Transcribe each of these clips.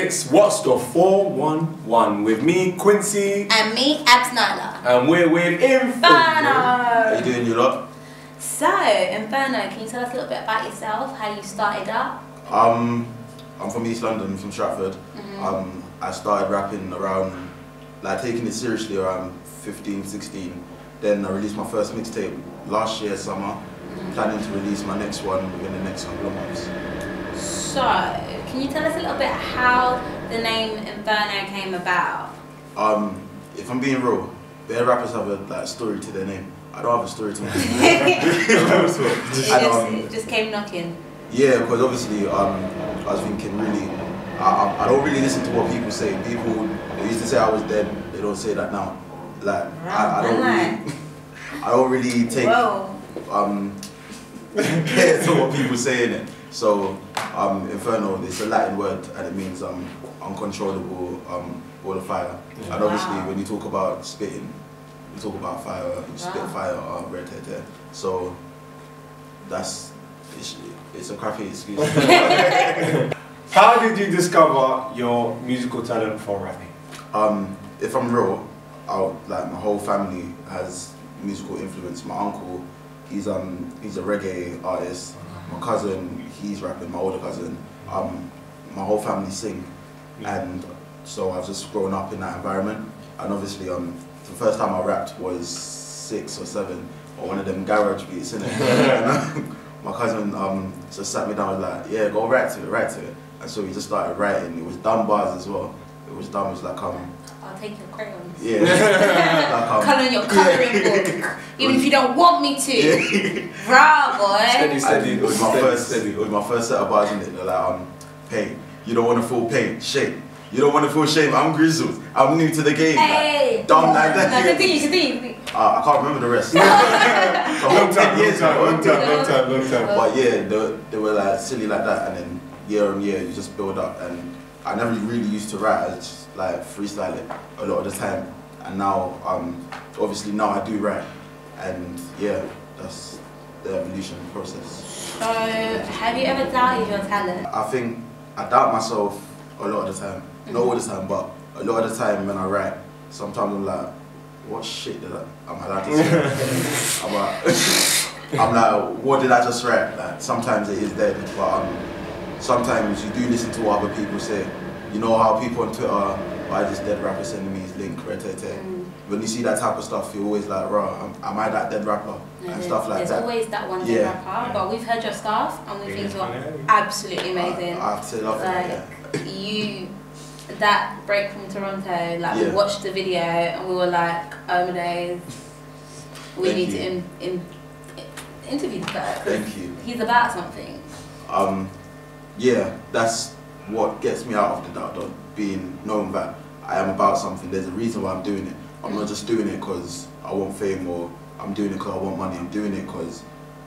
It's What's the 411 with me, Quincy. And me, Absnala. And we're with Inferno. How you doing, you lot? So, Inferno, can you tell us a little bit about yourself, how you started up? I'm from East London, from Stratford. I started rapping around, like taking it seriously around 15, 16. Then I released my first mixtape last year, summer. Planning to release my next one within the next couple of months. So, can you tell us a little bit how the name Inferno came about? If I'm being real, bare rappers have a story to their name. I don't have a story to my name. It just came knocking. Yeah, because obviously I was thinking really, I don't really listen to what people say. People, they used to say I was dead, they don't say that now. Like, I don't really take care to what people say in it. So, Inferno, it's a Latin word and it means uncontrollable ball of fire. And obviously when you talk about spitting, you talk about fire, you spit fire, red hair. So, it's a crappy excuse. How did you discover your musical talent for rapping? If I'm real, like my whole family has musical influence. My uncle, he's a reggae artist. My cousin, he's rapping. My older cousin, my whole family sing, and so I've just grown up in that environment. And obviously, the first time I rapped was 6 or 7, or one of them garage beats, innit? My cousin just sat me down and was like, yeah, go write to it. And so we just started writing. It was dumb bars as well. It was like I'll take your crayons. Yeah. Like, colour your colouring book. Even if you don't want me to. Yeah. Bruh, boy. Steady. It was my first set of bars in it. They're like, pain. You don't want to feel pain. Shame. You don't want to feel shame. I'm grizzled. I'm new to the game. Hey. Like, dumb like that. No, continue. I can't remember the rest. Long time. But yeah, they were like silly like that, and then year on year you just build up. And I never really used to write. I just like freestyle it a lot of the time. And now, obviously now I do write, and yeah, that's the evolution process. So, have you ever doubted your talent? I think I doubt myself a lot of the time. Not all the time, but a lot of the time when I write, sometimes I'm like, what shit did I'm allowed to say? I'm like, what did I just write? Like, sometimes it is dead, but sometimes you do listen to what other people say. You know how people on Twitter, why this dead rapper sending me his link, When you see that type of stuff, you're always like, raw, am I that dead rapper? And stuff like that. There's always that one dead rapper, but we've heard your stuff and we think you're absolutely amazing. I have to say love you, that break from Toronto, like we watched the video and we were like, oh my days, we need to interview the guy. Thank you. He's about something. Yeah, that's what gets me out of the doubt, being known that I am about something. There's a reason why I'm doing it. I'm not just doing it because I want fame, or I'm doing it because I want money. I'm doing it because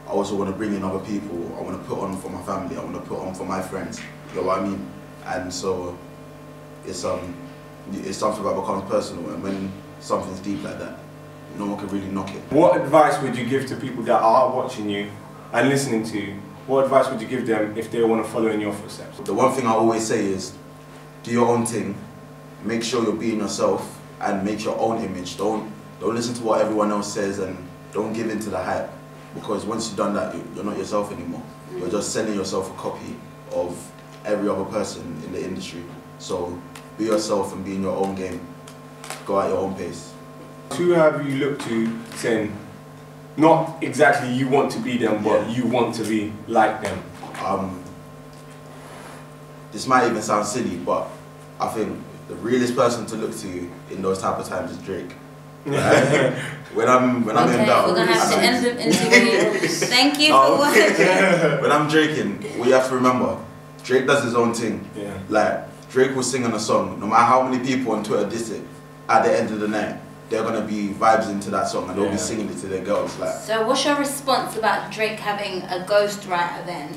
I also want to bring in other people. I want to put on for my family. I want to put on for my friends. You know what I mean? And so it's something that becomes personal, and when something's deep like that, no one can really knock it. What advice would you give to people that are watching you and listening to you? What advice would you give them if they want to follow in your footsteps? The one thing I always say is, do your own thing, make sure you're being yourself, and make your own image. Don't listen to what everyone else says, and don't give in to the hype, because once you've done that, you're not yourself anymore. You're just sending yourself a copy of every other person in the industry. So be yourself and be in your own game. Go at your own pace. Who have you looked to saying, not exactly you want to be them, but you want to be like them? This might even sound silly, but I think the realest person to look to in those type of times is Drake. Right? when I'm in doubt, we're gonna have to end the interview. Thank you for watching. When I'm draking, we have to remember, Drake does his own thing. Yeah. Like, Drake will sing on a song, no matter how many people on Twitter diss it, at the end of the night, they're gonna be vibes into that song and they'll be singing it to their girls. Like. So what's your response about Drake having a ghostwriter then?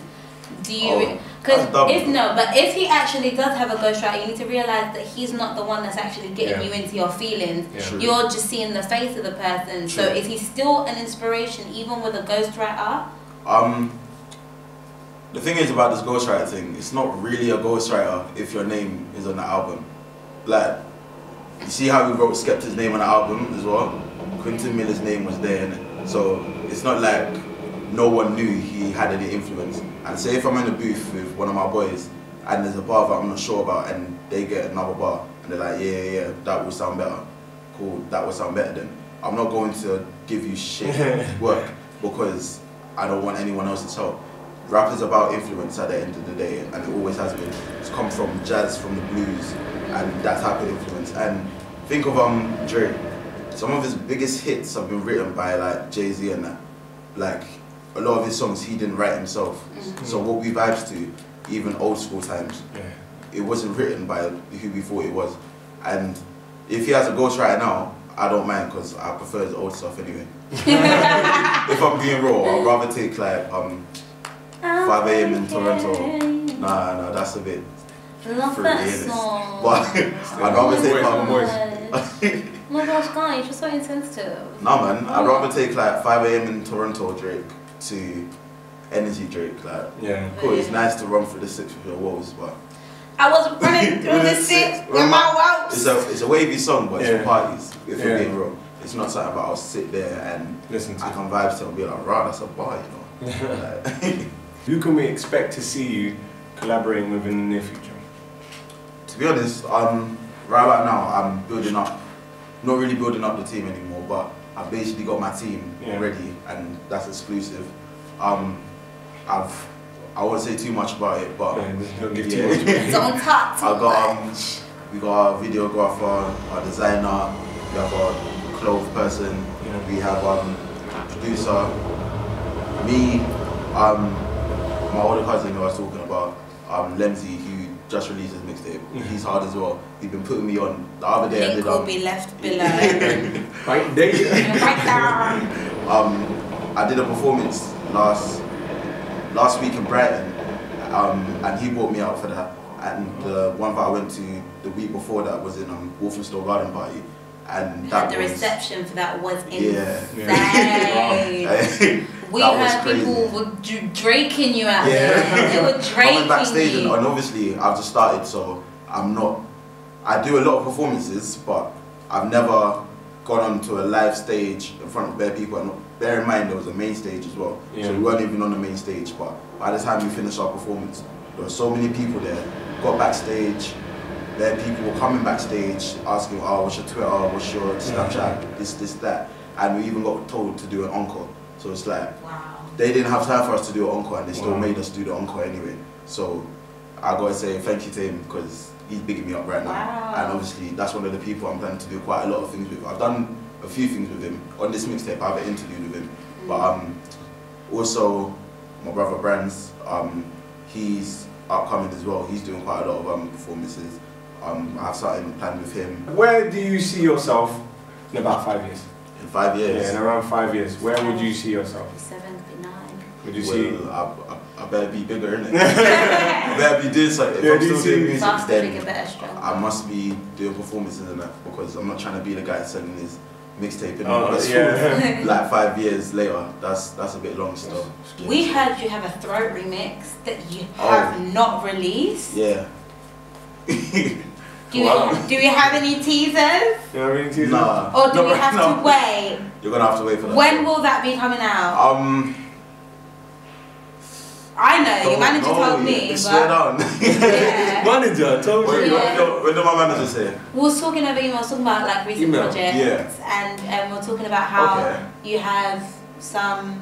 Do you, because if he actually does have a ghostwriter, you need to realise that he's not the one that's actually getting you into your feelings. You're just seeing the face of the person. So is he still an inspiration even with a ghostwriter? The thing is about this ghostwriter thing, it's not really a ghostwriter if your name is on the album. Like, you see how we wrote Skepta's name on the album as well? Quentin Miller's name was there, innit? So it's not like no one knew he had any influence. And say if I'm in the booth with one of my boys and there's a bar that I'm not sure about and they get another bar and they're like, yeah, that will sound better. Cool, that will sound better then. I'm not going to give you shit work because I don't want anyone else's help. Rap is about influence at the end of the day, and it always has been. It's come from jazz, from the blues, and that type of influence. And think of Dre. Some of his biggest hits have been written by like Jay-Z and that. Like a lot of his songs he didn't write himself. So what we vibes to, even old school times, it wasn't written by who we thought it was. And if he has a ghostwriter now, I don't mind because I prefer his old stuff anyway. If I'm being raw, I'd rather take like 5 AM in Toronto. Nah, that's a bit love fruity, that innit? song. But I'd rather take Oh my gosh, guys, you're so insensitive. Nah man, I'd rather take like 5 AM in Toronto Drake to Energy Drake. Like, cool, it's nice to run through the 6 with your woes, but I was running through the 6 with my woes. It's a wavy song, but it's for parties, if you're being real. It's not something about I'll sit there and listen to. I can vibe to it and be like, rah, that's a bar, you know. Who can we expect to see you collaborating with in the near future? To be honest, right about now I'm building up, not really building up the team anymore, but I've basically got my team ready and that's exclusive. I won't say too much about it, but don't give too much. Don't talk too much. We got our videographer, our designer, we have our clothes person, we have producer, me, my older cousin who I was talking about, Lemsy, who just released his mixtape. He's hard as well. He's been putting me on. The other day I did. Will be left below. Right there. Right there. I did a performance last week in Brighton, and he brought me out for that. And the one that I went to the week before that was in Walthamstow Garden Party. And that the reception for that was insane. We had people were draking you out there. They were draking backstage you. And obviously I've just started, so I do a lot of performances, but I've never gone onto a live stage in front of bare people. And bear in mind there was a main stage as well, so we weren't even on the main stage. But by the time we finished our performance, there were so many people there. Got backstage. There people were coming backstage asking, oh, what's your Twitter, what's your Snapchat, this, that. And we even got told to do an encore. So it's like, they didn't have time for us to do an encore and they still made us do the encore anyway. So I gotta say thank you to him because he's bigging me up right now. And obviously that's one of the people I'm planning to do quite a lot of things with. I've done a few things with him. On this mixtape I have an interview with him. But also my brother Brands, he's upcoming as well. He's doing quite a lot of performances. I have something planned with him. Where do you see yourself in about 5 years? In 5 years? Yeah, in around 5 years. Where would you see yourself? 7, 9. Would you see? I better be bigger, innit? I better be doing something. If I'm still doing music, then I must be doing performances and that because I'm not trying to be the guy selling his mixtape in like 5 years later. That's a bit long still. We heard you have a throat remix that you have not released. Yeah. Do we have any teasers? You have any teasers? Nah. Or do we have to wait? You're gonna have to wait for that. When will that be coming out? I know, your manager told me. Slow down. Manager told you? When did my manager say? We was talking over email, talking about like recent projects, and we're talking about how you have some,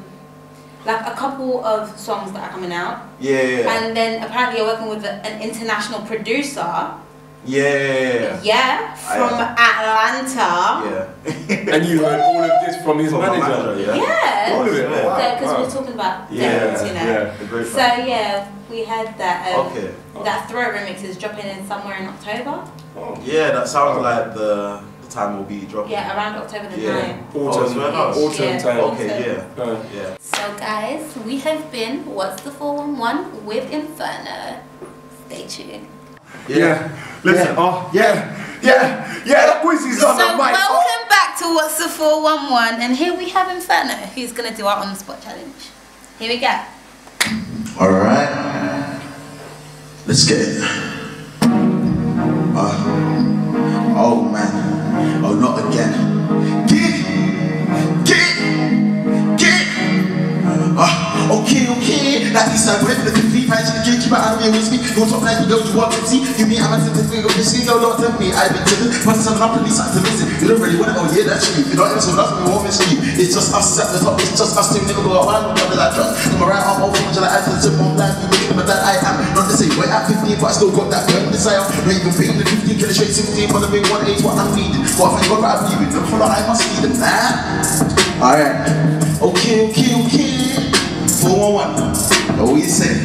like a couple of songs that are coming out. And then apparently you're working with an international producer. From Atlanta. And you heard all of this from his manager? All of it? Because we were talking about things, you know. So we had that that Throat remix is dropping in somewhere in October. Yeah, that sounds like the time will be dropping. Yeah, around October the 9th. Autumn time. Okay, So guys, we have been What's the 411 with Inferno. Stay tuned. Listen. That voice is on the mic. So welcome back to What's the 411, and here we have Inferno, who's gonna do our on the spot challenge. Here we go. Alright. Let's get it. Oh man. Oh, not again. Get okay. That is a breath, the complete patch, the cake, keep out of here with me. Don't talk like you don't want to see. You mean I'm at the thing of the single, don't tell me. I've been to the first time I'm police to listen. You don't really want to know, yeah, that's you. You don't ever so love me, won't miss you. It's just us at the top, it's just us two niggas go around, under that trust. I'm right on all things that I add to the tip of life. You make but that I am not the same way at 15, but I still got that burning desire. Not even paying the 15, can I straight 16, but the big one age, what I'm needing. What if I got right up you with the full I must need them, nah. Alright. Okay. 411. What you say?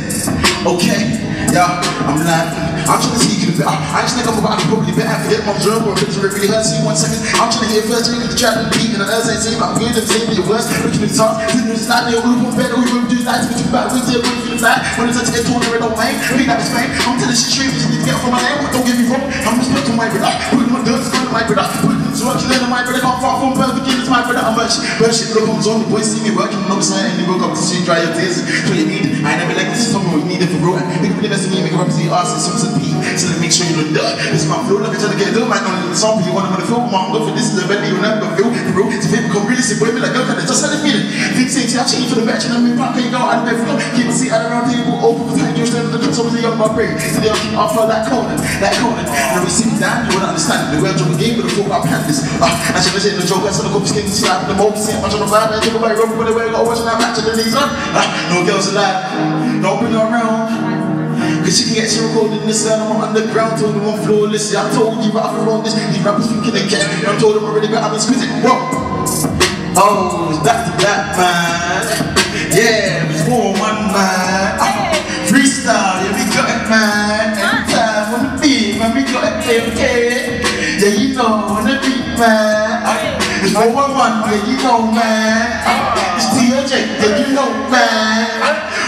Okay, yeah, I'm trying to see you the bit. I just think I'm about to probably better forget my drum or a picture it really hurts. See 1 second. I'm trying to hear first reading the track and the beat and the earth ain't saying I'm good and saying your words. Looking at the top, sitting in the slide, they'll loop on bed, or you won't do that. But you back with your way for the back. When it's a get torn, it don't mind. Read that was fame. I'm telling shit straight, you need to get from my name. Don't get me wrong. I'm just putting my brother. Putting my dirty stuff in my brother. Putting the structure in my brother. Can't far from perfect, it's my brother. I'm much. Shit look comes on, the boys see me working on the side and they woke up to see dry your tears. So you need it. I never like this is something we need it for real. Make the best of me, make a represent us and some P. So make sure you look done. This is my flow, like I try to get it done. Man, on the song, you want to film, I'm going for this is the event you'll never feel. Bro, it's a bit become really sick, boy, me like, okay, just had a feeling. Think say, I change for the match, and I'm in back, can't go out of my flow. Keep a seat at the round table, open for time, you're standing at the top of the young brain. So they'll keep off for that corner. Now we sit down, you won't understand it. The real joke game with the folk up hand this. I should have said the joke, I said the cops skin, slap the mold, see much on the vibe, I think about it, rubber, but the way I go watching that match, and then he's on. No girls alive, don't bring her around. Cause you can get your recording this and I'm underground, told them I'm flawless. Yeah, I told you right from this. These rappers thinking they can. I told them already, but I've been squeezing. Whoa. Oh, that's the black man. Yeah, it's 4-1 man. Freestyle, yeah, we got it, man. Anytime on the beat, man, we got it, okay. Yeah, you know, on the beat, man. It's 4-1-1, yeah, you know, man. It's TOJ, yeah, you know, man.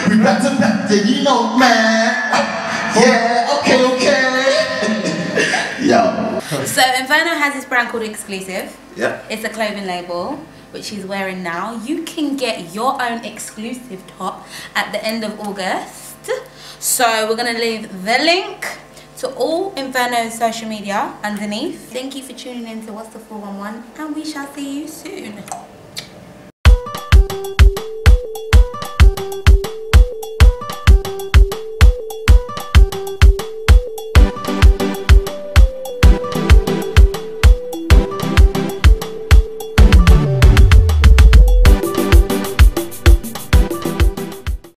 We back to back, yeah, you know, man. Yeah, okay. Yo. So Inferno has this brand called Exclusive. Yeah. It's a clothing label, which he's wearing now. You can get your own exclusive top at the end of August. So we're gonna leave the link to all Inferno's social media underneath. Thank you for tuning in to What's the 411, and we shall see you soon.